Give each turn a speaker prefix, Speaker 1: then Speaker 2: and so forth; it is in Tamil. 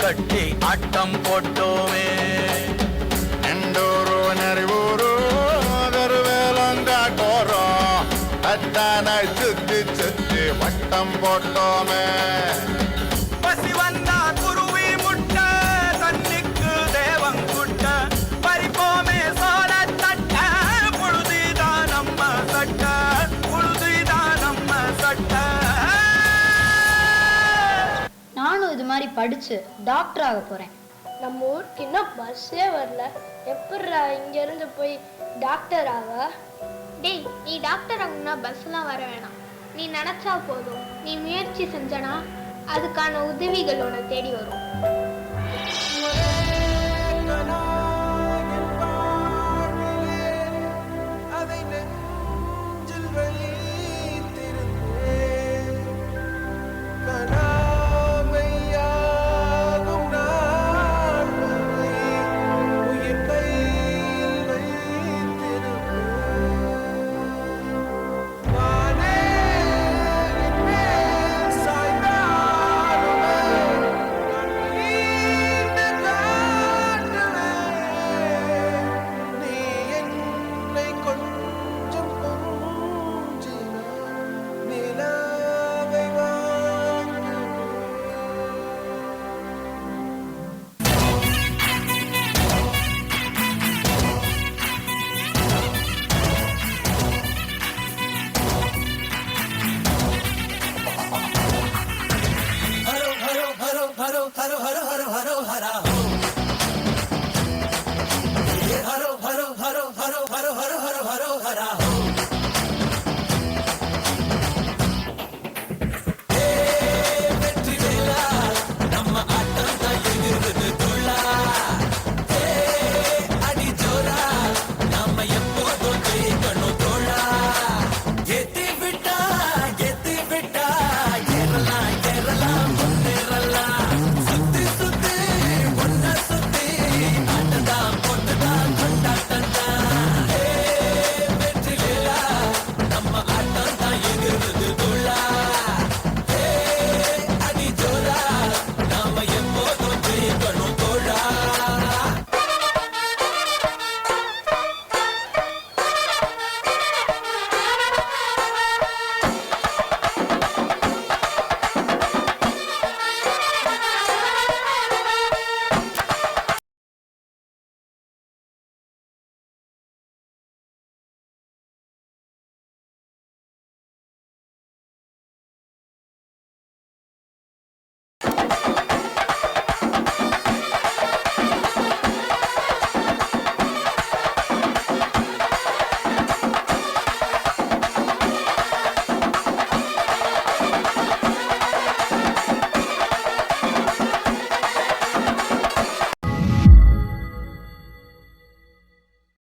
Speaker 1: கட்டி ஆட்டம் போட்டோமே.
Speaker 2: எண்டூரு நெறிவூரு கருவேலங்காட்டோரம் அத்தானை சுத்தி சுத்தி வட்டம் போட்டோமே.
Speaker 1: பசி வந்தா குருவி முட்டை தண்ணிக்கு தேவங்குட்ட பறிப்போமே சோழ தட்ட புழுதிதான் நம்ம சட்ட புழுதிதான் நம்ம சட்ட.
Speaker 3: நானும் இது மாதிரி படிச்சு டாக்டர் ஆக போறேன்.
Speaker 4: நம்ம ஊருக்கு இன்னும் பஸ்ஸே வரல, எப்படிரா இங்க இருந்து போய் டாக்டர் ஆக?
Speaker 5: டேய், நீ டாக்டர் ஆகணும்னா பஸ்லாம் வர வேணாம். நீ நினைச்சா போதும், நீ முயற்சி செஞ்சனா அதுக்கான உதவிகள் உன்னை தேடி வரும்.
Speaker 1: ஹரோ ஹரோ ஹரோ ஹரோ ஹரோ ஹரோ ஹரோ ஹரோ ஹரோ.